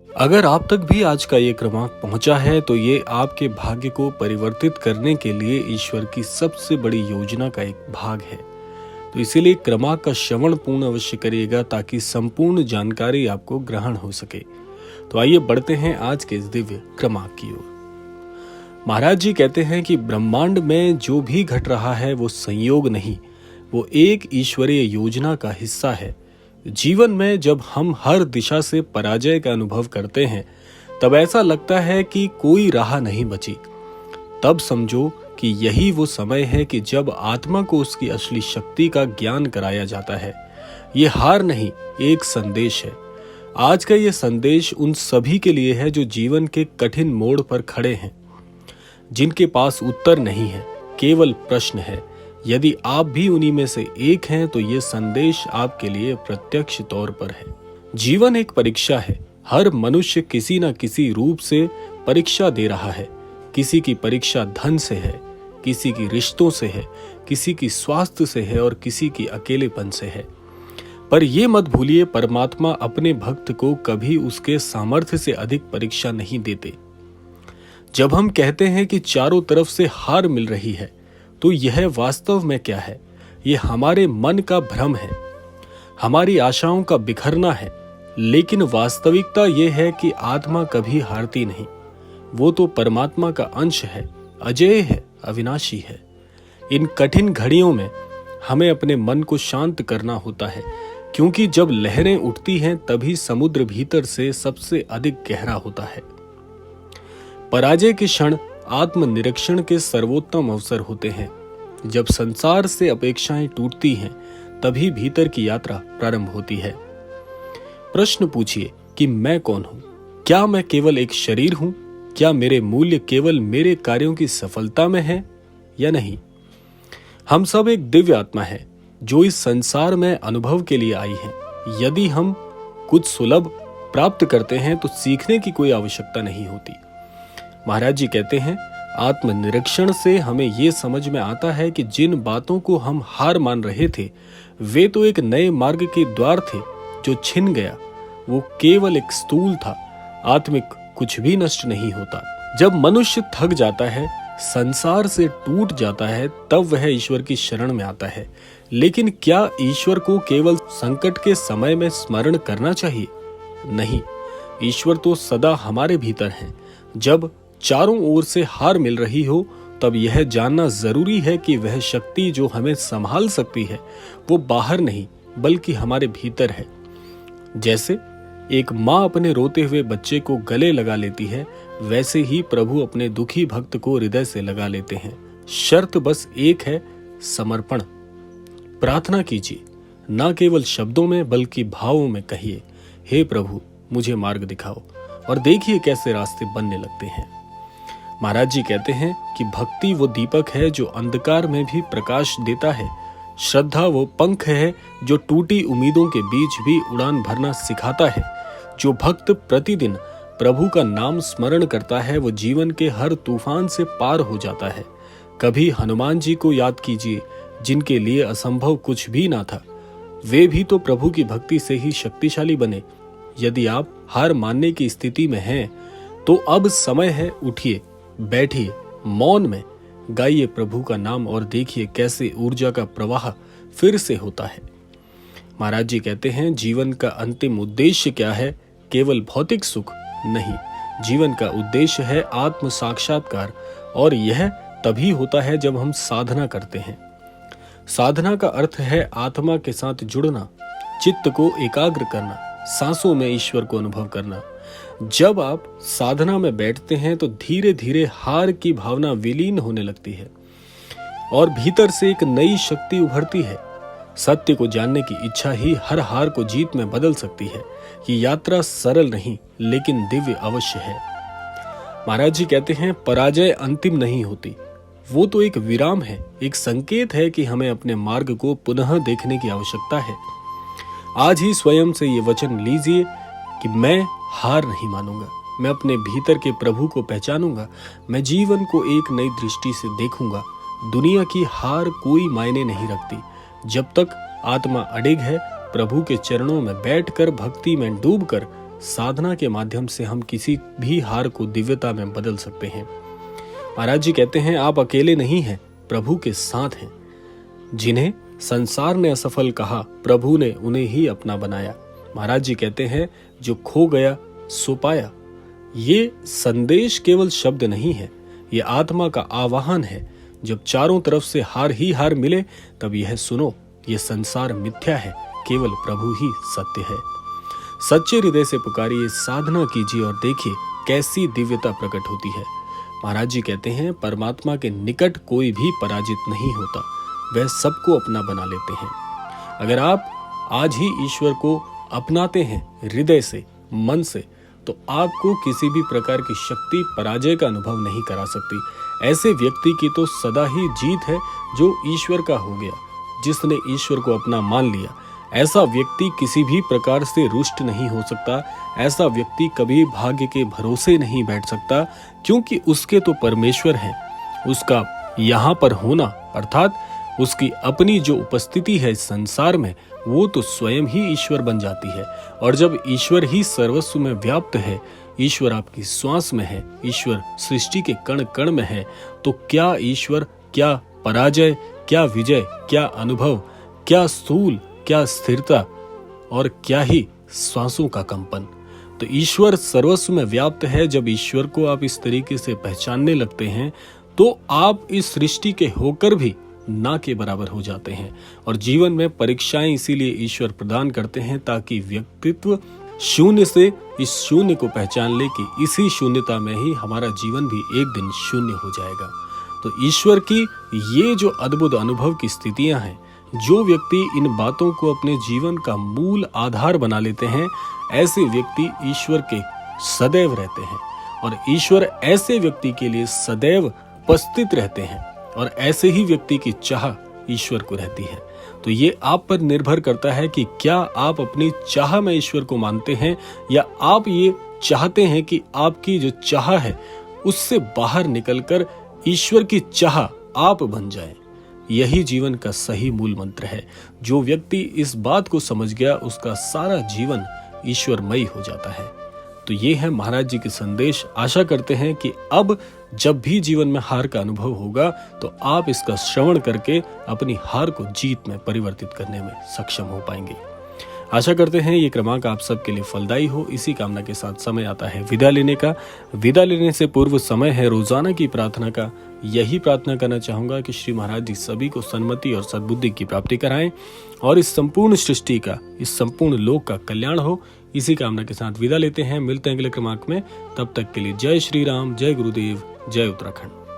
अगर आप तक भी आज का ये क्रमांक पहुंचा है तो ये आपके भाग्य को परिवर्तित करने के लिए ईश्वर की सबसे बड़ी योजना का एक भाग है। तो इसीलिए क्रमांक का श्रवण पूर्ण अवश्य करिएगा ताकि संपूर्ण जानकारी आपको ग्रहण हो सके। तो आइए बढ़ते हैं आज के इस दिव्य क्रमांक की ओर। महाराज जी कहते हैं कि ब्रह्मांड में जो भी घट रहा है वो संयोग नहीं, वो एक ईश्वरीय योजना का हिस्सा है। जीवन में जब हम हर दिशा से पराजय का अनुभव करते हैं तब ऐसा लगता है कि कोई राह नहीं बची। तब समझो कि यही वो समय है कि जब आत्मा को उसकी असली शक्ति का ज्ञान कराया जाता है। ये हार नहीं, एक संदेश है। आज का ये संदेश उन सभी के लिए है जो जीवन के कठिन मोड़ पर खड़े हैं, जिनके पास उत्तर नहीं है, केवल प्रश्न है। यदि आप भी उन्हीं में से एक हैं तो ये संदेश आपके लिए प्रत्यक्ष तौर पर है। जीवन एक परीक्षा है। हर मनुष्य किसी न किसी रूप से परीक्षा दे रहा है। किसी की परीक्षा धन से है, किसी की रिश्तों से है, किसी की स्वास्थ्य से है और किसी की अकेलेपन से है। पर यह मत भूलिए, परमात्मा अपने भक्त को कभी उसके सामर्थ्य से अधिक परीक्षा नहीं देते। जब हम कहते हैं कि चारों तरफ से हार मिल रही है तो यह वास्तव में क्या है? यह हमारे मन का भ्रम है, हमारी आशाओं का बिखरना है। लेकिन वास्तविकता यह है कि आत्मा कभी हारती नहीं। वो तो परमात्मा का अंश है, अजेय है, अविनाशी है। इन कठिन घड़ियों में हमें अपने मन को शांत करना होता है, क्योंकि जब लहरें उठती हैं तभी समुद्र भीतर से सबसे अधिक गहरा होता है। पराजय के क्षण आत्मनिरीक्षण के सर्वोत्तम अवसर होते हैं। जब संसार से अपेक्षाएं टूटती हैं तभी भीतर की यात्रा प्रारंभ होती है। प्रश्न पूछिए कि मैं कौन हूं? क्या मैं केवल एक शरीर हूं? क्या मेरे मूल्य केवल मेरे कार्यों की सफलता में है या नहीं? हम सब एक दिव्य आत्मा है जो इस संसार में अनुभव के लिए आई है। यदि हम कुछ सुलभ प्राप्त करते हैं तो सीखने की कोई आवश्यकता नहीं होती। महाराज जी कहते हैं, आत्मनिरीक्षण से हमें यह समझ में आता है कि जिन बातों को हम हार मान रहे थे वे तो एक नए मार्ग के द्वार थे जो छिन गया। वो केवल एक स्थूल था, आत्मिक कुछ भी नष्ट नहीं होता। जब मनुष्य थक जाता है, संसार से टूट जाता है, तब वह ईश्वर की शरण में आता है। लेकिन क्या ईश्वर को केवल संकट के समय में स्मरण करना चाहिए? नहीं, ईश्वर तो सदा हमारे भीतर है। जब चारों ओर से हार मिल रही हो तब यह जानना जरूरी है कि वह शक्ति जो हमें संभाल सकती है वो बाहर नहीं बल्कि हमारे भीतर है। जैसे एक माँ अपने रोते हुए बच्चे को गले लगा लेती है, वैसे ही प्रभु अपने दुखी भक्त को हृदय से लगा लेते हैं। शर्त बस एक है, समर्पण। प्रार्थना कीजिए, न केवल शब्दों में बल्कि भावों में कहिए, हे प्रभु मुझे मार्ग दिखाओ, और देखिए कैसे रास्ते बनने लगते हैं। महाराज जी कहते हैं कि भक्ति वो दीपक है जो अंधकार में भी प्रकाश देता है। श्रद्धा वो पंख है जो टूटी उम्मीदों के बीच भी उड़ान भरना सिखाता है। जो भक्त प्रतिदिन प्रभु का नाम स्मरण करता है वो जीवन के हर तूफान से पार हो जाता है। कभी हनुमान जी को याद कीजिए, जिनके लिए असंभव कुछ भी ना था। वे भी तो प्रभु की भक्ति से ही शक्तिशाली बने। यदि आप हार मानने की स्थिति में हैं तो अब समय है, उठिए, बैठिए, मौन में गाइए प्रभु का नाम और देखिए कैसे ऊर्जा का प्रवाह फिर से होता है। महाराज जी कहते हैं, जीवन का अंतिम उद्देश्य क्या है? केवल भौतिक सुख नहीं, जीवन का उद्देश्य है आत्म साक्षात्कार, और यह तभी होता है जब हम साधना करते हैं। साधना का अर्थ है आत्मा के साथ जुड़ना, चित्त को एकाग्र करना, सांसों में ईश्वर को अनुभव करना। जब आप साधना में बैठते हैं तो धीरे धीरे हार की भावना विलीन होने लगती है और भीतर से एक नई शक्ति उभरती है। सत्य को जानने की इच्छा ही हर हार को जीत में बदल सकती है। ये यात्रा सरल नहीं लेकिन दिव्य अवश्य है। महाराज जी कहते हैं, पराजय अंतिम नहीं होती, वो तो एक विराम है, एक संकेत है कि हमें अपने मार्ग को पुनः देखने की आवश्यकता है। आज ही स्वयं से ये वचन लीजिए कि मैं हार नहीं मानूंगा, मैं अपने भीतर के प्रभु को पहचानूंगा, मैं जीवन को एक नई दृष्टि से देखूंगा। दुनिया की हार कोई मायने नहीं रखती। जब तक आत्मा अडिग है, प्रभु के चरणों में बैठकर भक्ति में डूबकर साधना के माध्यम से हम किसी भी हार को दिव्यता में बदल सकते हैं। महाराज जी कहते हैं, आप अकेले नहीं हैं, प्रभु के साथ हैं। जिन्हें संसार ने असफल कहा, प्रभु ने उन्हें ही अपना बनाया। महाराज जी कहते हैं, जो खो गया सो पाया। ये संदेश केवल शब्द नहीं है, ये आत्मा का आवाहन है। जब चारों तरफ से हार ही हार मिले, तब यह सुनो, ये संसार मिथ्या है, केवल प्रभु ही सत्य है। सच्चे हृदय से पुकारिए, साधना कीजिए और देखिए कैसी दिव्यता प्रकट होती है। महाराज जी कहते हैं, परमात्मा के निकट कोई भी पराजित नहीं होता, वह सबको अपना बना लेते हैं। अगर आप आज ही ईश्वर को अपनाते हैं हृदय से, मन से, तो आपको किसी भी प्रकार की शक्ति पराजय का अनुभव नहीं करा सकती। ऐसे व्यक्ति की तो सदा ही जीत है जो ईश्वर का हो गया, जिसने ईश्वर को अपना मान लिया। ऐसा व्यक्ति किसी भी प्रकार से रुष्ट नहीं हो सकता। ऐसा व्यक्ति कभी भाग्य के भरोसे नहीं बैठ सकता, क्योंकि उसके तो परमेश्वर है। उसका यहाँ पर होना अर्थात उसकी अपनी जो उपस्थिति है इस संसार में, वो तो स्वयं ही ईश्वर बन जाती है। और जब ईश्वर ही सर्वस्व में व्याप्त है, ईश्वर आपकी श्वास में है, ईश्वर सृष्टि के कण कण में है, तो क्या ईश्वर, क्या पराजय, क्या विजय, क्या अनुभव, क्या स्थूल, क्या स्थिरता और क्या ही श्वासों का कंपन। तो ईश्वर सर्वस्व में व्याप्त है। जब ईश्वर को आप इस तरीके से पहचानने लगते हैं, तो आप इस सृष्टि के होकर भी ना के बराबर हो जाते हैं। और जीवन में परीक्षाएं इसीलिए ईश्वर प्रदान करते हैं, ताकि व्यक्तित्व शून्य से इस शून्य को पहचान ले कि इसी शून्यता में ही हमारा जीवन भी एक दिन शून्य हो जाएगा। तो ईश्वर की ये जो अद्भुत अनुभव की स्थितियां हैं, जो व्यक्ति इन बातों को अपने जीवन का मूल आधार बना लेते हैं, ऐसे व्यक्ति ईश्वर के सदैव रहते हैं। और ईश्वर ऐसे व्यक्ति के लिए सदैव उपस्थित रहते हैं, और ऐसे ही व्यक्ति की चाह ईश्वर को रहती है। तो ये आप पर निर्भर करता है कि क्या आप अपनी चाह में ईश्वर को मानते हैं, या आप ये चाहते हैं कि आपकी जो चाह है उससे बाहर निकलकर ईश्वर की चाह आप बन जाएं। यही जीवन का सही मूल मंत्र है। जो व्यक्ति इस बात को समझ गया, उसका सारा जीवन ईश्वरमयी हो जाता है। तो ये है महाराज जी के संदेश। आशा करते हैं कि अब जब भी जीवन में हार का अनुभव होगा, तो आप इसका श्रवण करके अपनी हार को जीत में परिवर्तित करने में सक्षम हो पाएंगे। आशा करते हैं ये क्रमांक आप सबके लिए फलदायी हो। इसी कामना के साथ समय आता है विदा लेने का। विदा लेने से पूर्व समय है रोजाना की प्रार्थना का। यही प्रार्थना करना चाहूंगा कि श्री महाराज जी सभी को सन्मति और सद्बुद्धि की प्राप्ति कराएं, और इस संपूर्ण सृष्टि का, इस संपूर्ण लोक का कल्याण हो। इसी कामना के साथ विदा लेते हैं। मिलते हैं अगले क्रमांक में। तब तक के लिए जय श्री राम, जय गुरुदेव, जय उत्तराखंड।